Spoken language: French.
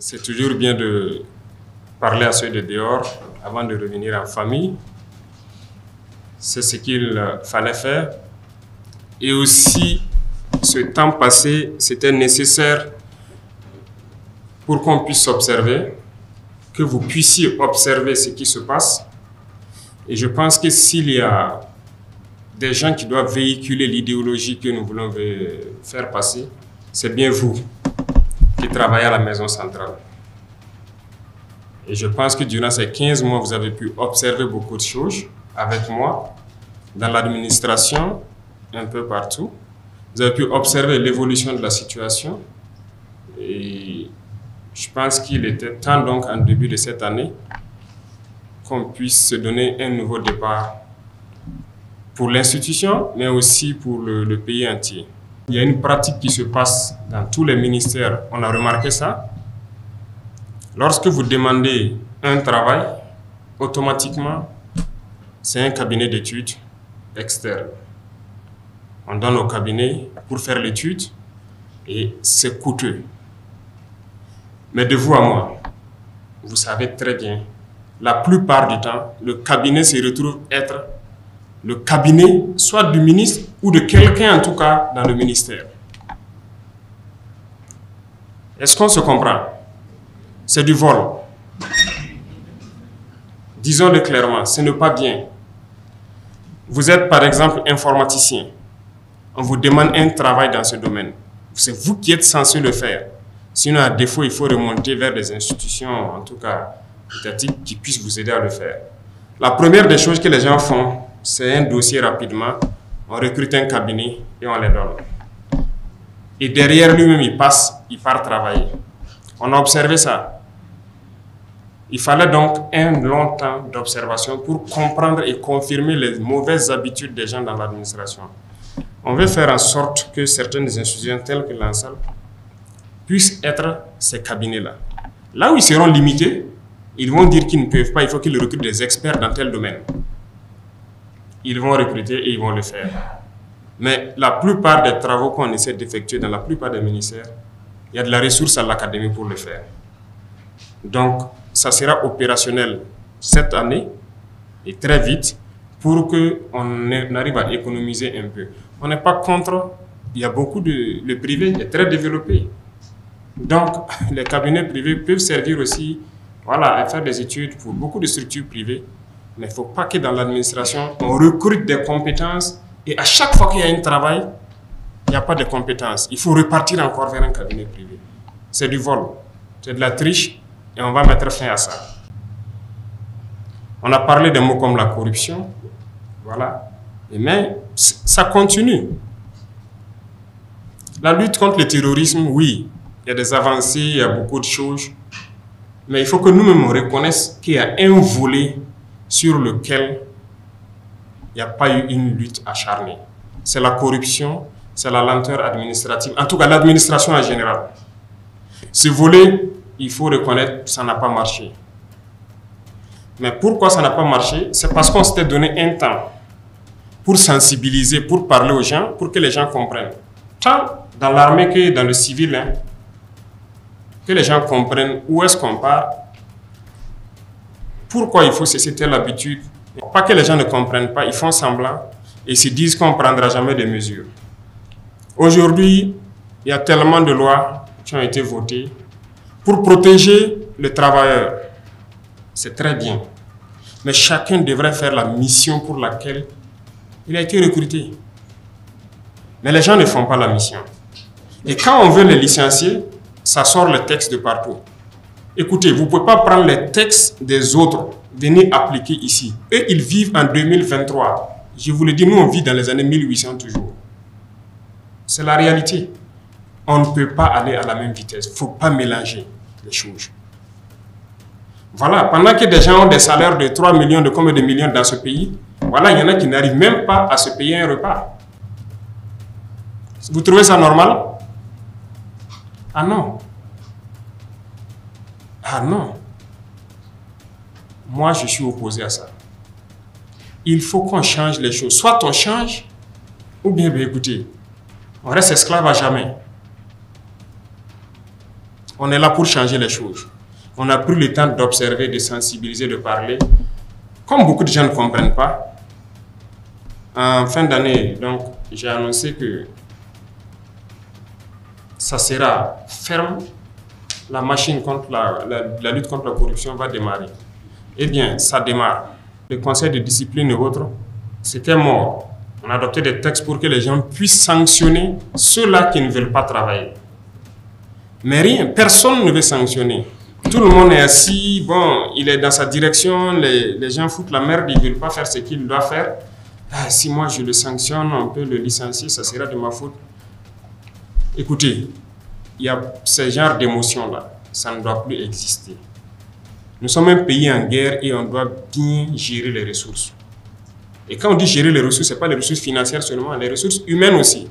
C'est toujours bien de parler à ceux de dehors avant de revenir en famille. C'est ce qu'il fallait faire. Et aussi, ce temps passé, c'était nécessaire pour qu'on puisse observer, que vous puissiez observer ce qui se passe. Et je pense que s'il y a des gens qui doivent véhiculer l'idéologie que nous voulons faire passer, c'est bien vous qui travaillez à la maison centrale. Et je pense que durant ces 15 mois, vous avez pu observer beaucoup de choses avec moi, dans l'administration, un peu partout. Vous avez pu observer l'évolution de la situation. Et je pense qu'il était temps donc, en début de cette année, qu'on puisse se donner un nouveau départ pour l'institution, mais aussi pour le pays entier. Il y a une pratique qui se passe dans tous les ministères, on a remarqué ça. Lorsque vous demandez un travail, automatiquement, c'est un cabinet d'études externe. On donne au cabinet pour faire l'étude et c'est coûteux. Mais de vous à moi, vous savez très bien, la plupart du temps, le cabinet se retrouve être le cabinet soit du ministre ou de quelqu'un en tout cas dans le ministère. Est-ce qu'on se comprend? C'est du vol. Disons-le clairement, ce n'est pas bien. Vous êtes par exemple informaticien. On vous demande un travail dans ce domaine. C'est vous qui êtes censé le faire. Sinon, à défaut, il faut remonter vers des institutions, en tout cas étatiques, qui puissent vous aider à le faire. La première des choses que les gens font, c'est un dossier rapidement. On recrute un cabinet et on les donne. Et derrière lui-même, il part travailler. On a observé ça. Il fallait donc un long temps d'observation pour comprendre et confirmer les mauvaises habitudes des gens dans l'administration. On veut faire en sorte que certaines institutions telles que l'ANSAL puissent être ces cabinets-là. Là où ils seront limités, ils vont dire qu'ils ne peuvent pas, il faut qu'ils recrutent des experts dans tel domaine. Ils vont recruter et ils vont le faire. Mais la plupart des travaux qu'on essaie d'effectuer dans la plupart des ministères, il y a de la ressource à l'académie pour le faire. Donc, ça sera opérationnel cette année et très vite pour qu'on arrive à économiser un peu. On n'est pas contre, il y a beaucoup de... Le privé est très développé. Donc, les cabinets privés peuvent servir aussi à faire des études pour beaucoup de structures privées. Mais il ne faut pas que dans l'administration, on recrute des compétences et à chaque fois qu'il y a un travail, il n'y a pas de compétences. Il faut repartir encore vers un cabinet privé. C'est du vol, c'est de la triche et on va mettre fin à ça. On a parlé des mots comme la corruption, mais ça continue. La lutte contre le terrorisme, oui, il y a des avancées, il y a beaucoup de choses, mais il faut que nous-mêmes reconnaissions qu'il y a un volet sur lequel il n'y a pas eu une lutte acharnée. C'est la corruption, c'est la lenteur administrative, en tout cas l'administration en général. Ce volet, il faut reconnaître, ça n'a pas marché. Mais pourquoi ça n'a pas marché? C'est parce qu'on s'était donné un temps pour sensibiliser, pour parler aux gens, pour que les gens comprennent. Tant dans l'armée que dans le civil, que les gens comprennent où est-ce qu'on part, pourquoi il faut cesser telle habitude. Pas que les gens ne comprennent pas, ils font semblant et se disent qu'on ne prendra jamais de mesures. Aujourd'hui, il y a tellement de lois qui ont été votées pour protéger le travailleur. C'est très bien. Mais chacun devrait faire la mission pour laquelle il a été recruté. Mais les gens ne font pas la mission. Et quand on veut les licencier, ça sort le texte de partout. Écoutez, vous ne pouvez pas prendre les textes des autres, venir appliquer ici. Eux, ils vivent en 2023. Je vous le dis, nous, on vit dans les années 1800 toujours. C'est la réalité. On ne peut pas aller à la même vitesse. Il ne faut pas mélanger les choses. Voilà, pendant que des gens ont des salaires de 3 millions, de combien de millions dans ce pays, il y en a qui n'arrivent même pas à se payer un repas. Vous trouvez ça normal? Ah non. Ah non. Moi, je suis opposé à ça. Il faut qu'on change les choses. Soit on change, ou bien, écoutez, on reste esclave à jamais. On est là pour changer les choses. On a pris le temps d'observer, de sensibiliser, de parler. Comme beaucoup de gens ne comprennent pas, en fin d'année, donc, j'ai annoncé que ça sera ferme. La machine contre la lutte contre la corruption va démarrer. Eh bien, ça démarre. Le conseil de discipline et autres, c'était mort. On a adopté des textes pour que les gens puissent sanctionner ceux-là qui ne veulent pas travailler. Mais rien, personne ne veut sanctionner. Tout le monde est assis, bon, il est dans sa direction, les gens foutent la merde, ils ne veulent pas faire ce qu'il doit faire. Ah, si moi je le sanctionne, on peut le licencier, ça sera de ma faute. Écoutez, il y a ce genre d'émotions-là, ça ne doit plus exister. Nous sommes un pays en guerre et on doit bien gérer les ressources. Et quand on dit gérer les ressources, ce n'est pas les ressources financières seulement, les ressources humaines aussi.